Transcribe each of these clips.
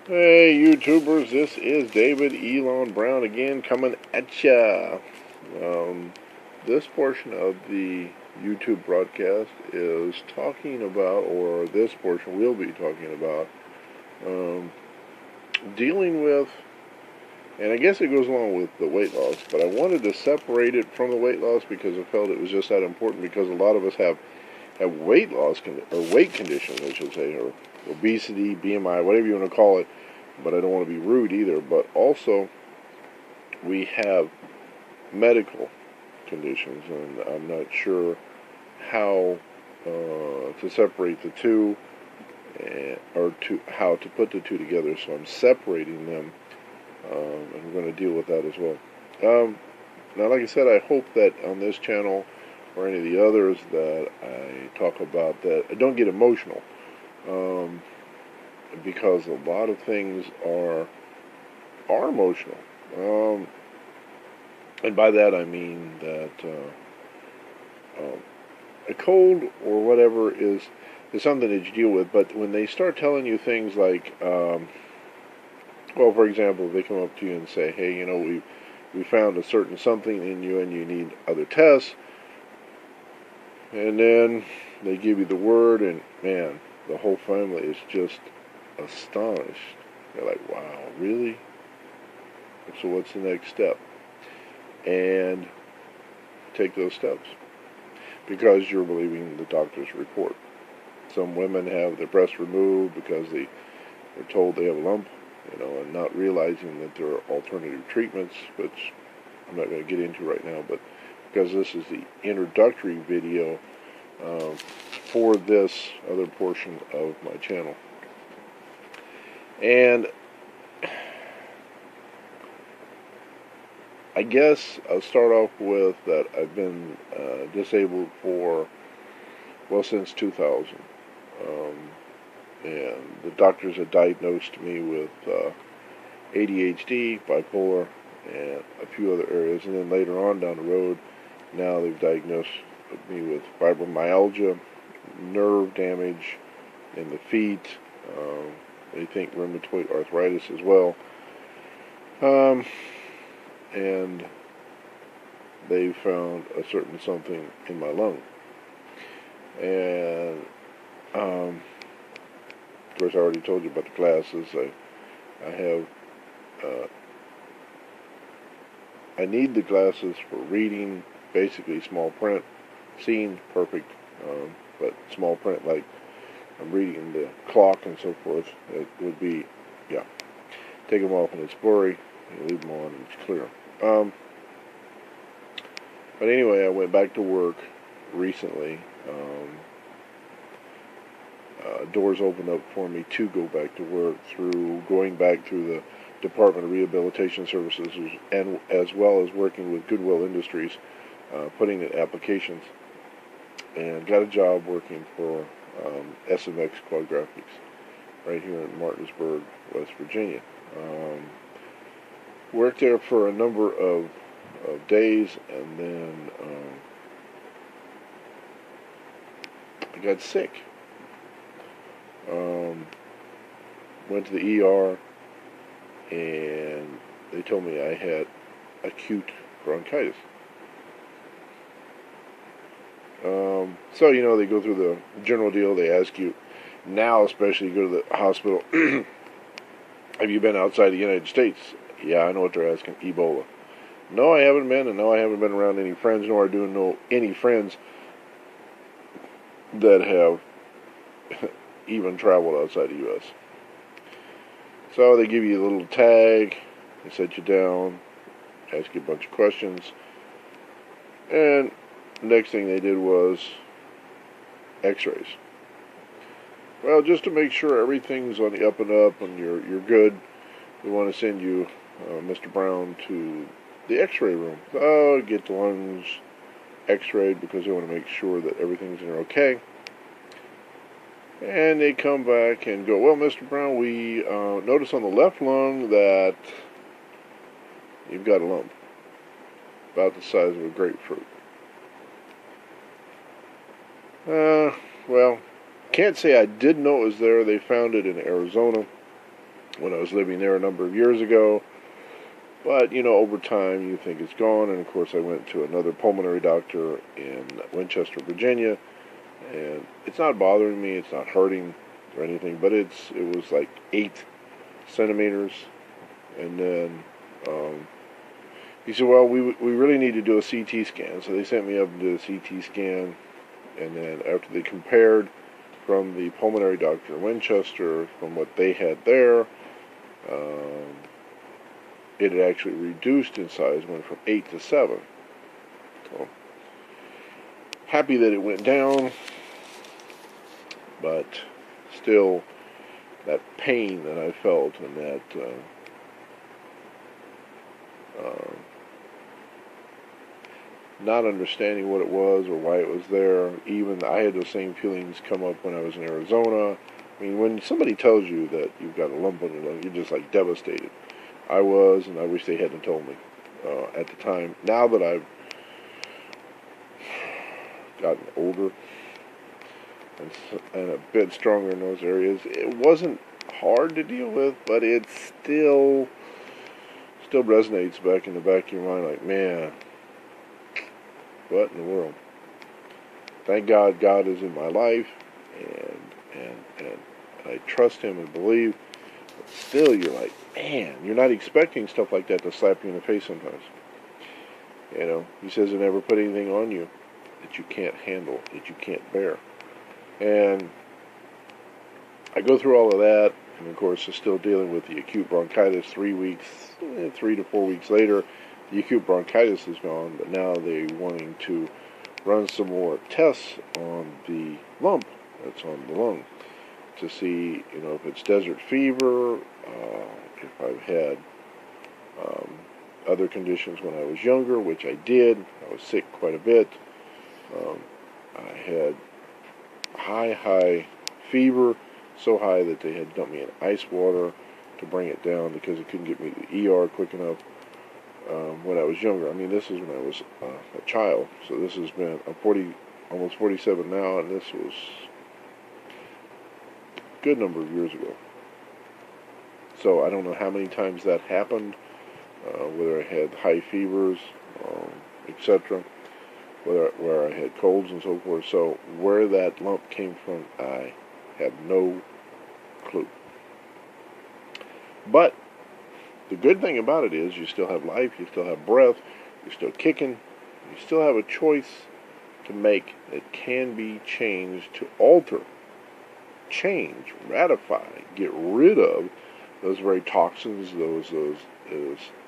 Hey YouTubers, this is David Elon Brown again coming at ya. This portion of the YouTube broadcast is talking about, or this portion will be talking about, dealing with, and I guess it goes along with the weight loss, but I wanted to separate it from the weight loss because I felt it was just that important because a lot of us have weight loss, or weight conditions, I should say, or obesity, BMI, whatever you want to call it, but I don't want to be rude either. But also, we have medical conditions, and I'm not sure how to separate the two, or how to put the two together. So I'm separating them, and we're going to deal with that as well. Now, like I said, I hope that on this channel or any of the others that I talk about, that I don't get emotional, because a lot of things are emotional. And by that I mean that a cold or whatever is something that you deal with. But when they start telling you things like, well, for example, if they come up to you and say, "Hey, we found a certain something in you, and you need other tests," and then they give you the word, and man, the whole family is just astonished. They're like, "Wow, really? So what's the next step?" And take those steps because you're believing the doctor's report. Some women have their breasts removed because they're told they have a lump, and not realizing that there are alternative treatments, which I'm not going to get into right now, but because this is the introductory video for this other portion of my channel. And I guess I'll start off with that I've been disabled since 2000. And the doctors had diagnosed me with ADHD, bipolar, and a few other areas. And then later on down the road, now they've diagnosed me with fibromyalgia, nerve damage in the feet. They think rheumatoid arthritis as well. And they found a certain something in my lung. And of course, I already told you about the glasses. I have I need the glasses for reading, basically small print. Seeing, perfect, but small print, like I'm reading the clock and so forth, it would be, yeah. Take them off and it's blurry. You leave them on and it's clear. But anyway, I went back to work recently. Doors opened up for me to go back to work through going back through the Department of Rehabilitation Services, and as well as working with Goodwill Industries, putting in applications, and got a job working for SMX Quad Graphics right here in Martinsburg, West Virginia. Worked there for a number of days, and then I got sick. Went to the ER, and they told me I had acute bronchitis. So, they go through the general deal. They ask you, now especially, you go to the hospital, have you been outside the United States? Yeah, I know what they're asking. Ebola. No, I haven't been, and no, I haven't been around any friends, nor do I know any friends that have even traveled outside the U.S. So they give you a little tag, they set you down, ask you a bunch of questions, and the next thing they did was x-rays. Well, just to make sure everything's on the up and up and you're good, we want to send you, Mr. Brown, to the x-ray room. Get the lungs x-rayed because they want to make sure that everything's in there okay. And they come back and go, well, Mr. Brown, we notice on the left lung that you've got a lump about the size of a grapefruit. Well, can't say I didn't know it was there. They found it in Arizona. when I was living there a number of years ago. But, over time you think it's gone. And of course I went to another pulmonary doctor in Winchester, Virginia. And it's not bothering me, it's not hurting or anything, but it was like 8 centimeters. And then he said, well, we really need to do a CT scan. So they sent me up and did a CT scan. And then after they compared from the pulmonary doctor in Winchester, from what they had there, it had actually reduced in size, went from 8 to 7. So, happy that it went down, but still, that pain that I felt and that not understanding what it was or why it was there. Even I had those same feelings come up when I was in Arizona. I mean, when somebody tells you that you've got a lump on your lung, you're just like devastated. I was, and I wish they hadn't told me at the time. Now that I've gotten older and a bit stronger in those areas, it wasn't hard to deal with, but it still resonates back in the back of your mind, like, man, what in the world? Thank God God is in my life, and I trust Him and believe. But still, you're like, man, you're not expecting stuff like that to slap you in the face sometimes. He says to never put anything on you that you can't handle, that you can't bear. And I go through all of that, and of course, I'm still dealing with the acute bronchitis 3 to 4 weeks later. The acute bronchitis is gone, but now they're wanting to run some more tests on the lump that's on the lung to see, if it's desert fever, if I've had other conditions when I was younger, which I did. I was sick quite a bit. I had high fever, so high that they had dumped me in ice water to bring it down because they couldn't get me to the ER quick enough. When I was younger. I mean, this is when I was a child. So this has been, I'm 40, almost 47 now, and this was a good number of years ago. So I don't know how many times that happened, whether I had high fevers, etc., where I had colds and so forth. So where that lump came from, I have no clue. But the good thing about it is you still have life, you still have breath, you're still kicking, you still have a choice to make that can be changed to alter, change, ratify, get rid of those very toxins, those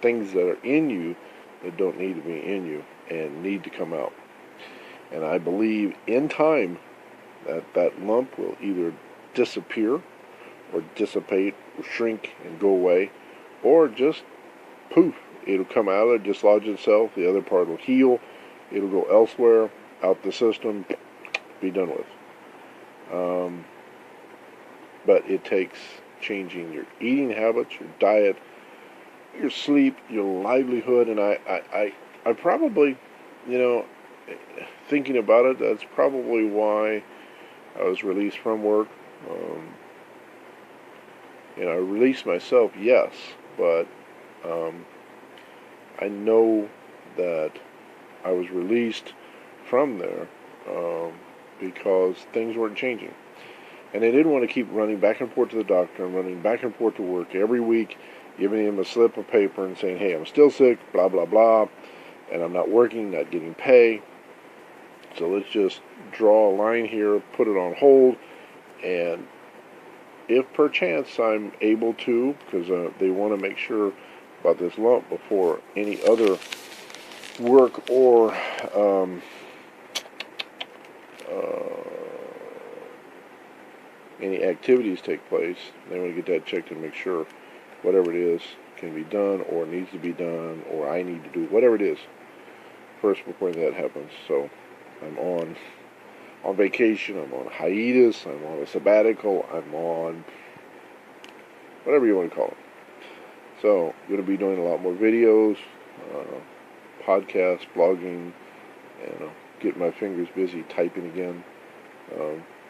things that are in you that don't need to be in you and need to come out. And I believe in time that lump will either disappear or dissipate or shrink and go away, or just poof, it'll come out, it'll dislodge itself, the other part will heal, it'll go elsewhere, out the system, be done with. But it takes changing your eating habits, your diet, your sleep, your livelihood, and I probably, thinking about it, that's probably why I was released from work. I released myself, yes, but I know that I was released from there because things weren't changing. And I didn't want to keep running back and forth to the doctor and running back and forth to work every week, giving him a slip of paper and saying, hey, I'm still sick, blah, blah, blah, and I'm not working, not getting pay. So let's just draw a line here, put it on hold, and if perchance I'm able to, because they want to make sure about this lump before any other work or any activities take place, they want to get that checked and make sure whatever it is can be done or needs to be done or I need to do whatever it is first before that happens. So I'm on vacation, I'm on hiatus, I'm on a sabbatical, I'm on whatever you want to call it. So I'm going to be doing a lot more videos, podcasts, blogging, and getting my fingers busy typing again,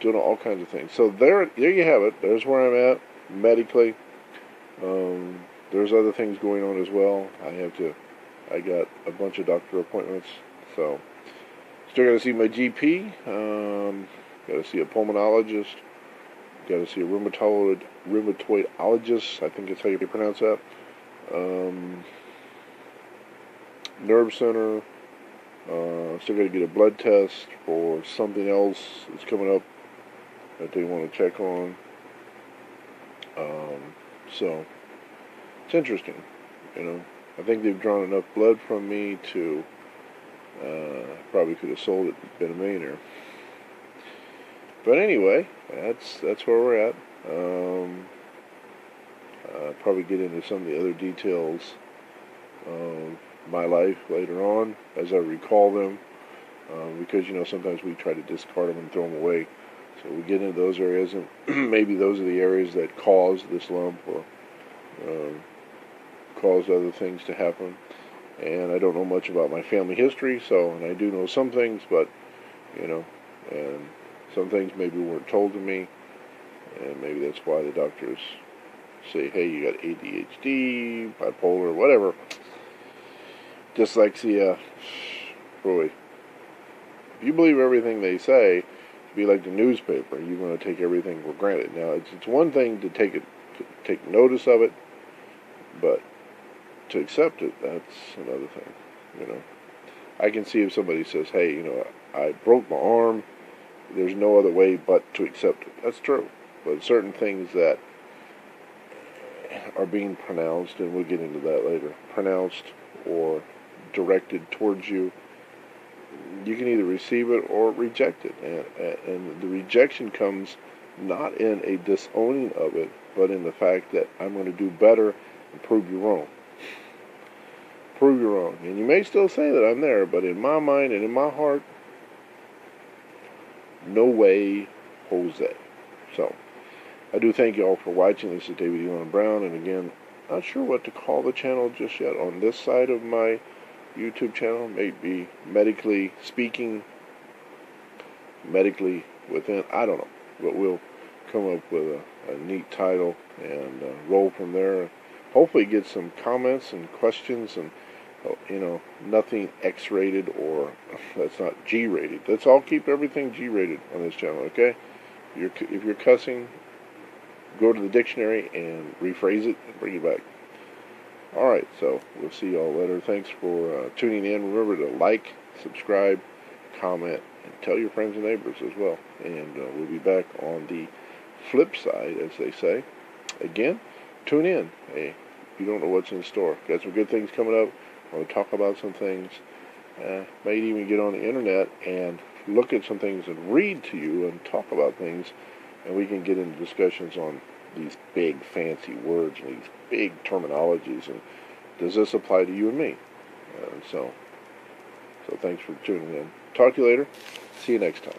doing all kinds of things. So there you have it. There's where I'm at medically. There's other things going on as well. I got a bunch of doctor appointments, so still got to see my GP. Got to see a pulmonologist. Got to see a rheumatoidologist. I think that's how you pronounce that. Nerve center. Still got to get a blood test for something else that's coming up that they want to check on. So it's interesting, you know. I think they've drawn enough blood from me to probably could have sold it and been a millionaire. But anyway, that's where we're at. Probably get into some of the other details of my life later on as I recall them, because sometimes we try to discard them and throw them away. So we get into those areas, and maybe those are the areas that caused this lump or caused other things to happen. And I don't know much about my family history, and I do know some things, but and some things maybe weren't told to me, and maybe that's why the doctors say, hey, you got ADHD, bipolar, whatever, dyslexia. Boy, if you believe everything they say, be like the newspaper. You're going to take everything for granted. Now, it's one thing to take notice of it, but to accept it, that's another thing. I can see if somebody says, hey, I broke my arm, there's no other way but to accept it. That's true. But certain things that are being pronounced, and we'll get into that later, pronounced or directed towards you, you can either receive it or reject it. And the rejection comes not in a disowning of it, but in the fact that I'm going to do better and prove you wrong. Prove you wrong. And you may still say that I'm there, but in my mind and in my heart, no way, Jose. So, I do thank you all for watching. This is David Elon Brown, and again, not sure what to call the channel just yet on this side of my YouTube channel. Maybe medically speaking, medically within, I don't know, but we'll come up with a neat title and roll from there. Hopefully get some comments and questions, and nothing X-rated, or that's not G-rated. Let's all keep everything G-rated on this channel, okay? If you're cussing, go to the dictionary and rephrase it and bring it back. Alright, so we'll see y'all later. Thanks for tuning in. Remember to like, subscribe, comment, and tell your friends and neighbors as well. And we'll be back on the flip side, as they say. Again, tune in. Hey, you don't know what's in store. Got some good things coming up. I want to talk about some things. Might even get on the internet and look at some things and read to you and talk about things. And we can get into discussions on these big fancy words and these big terminologies, and does this apply to you and me? So thanks for tuning in. Talk to you later. See you next time.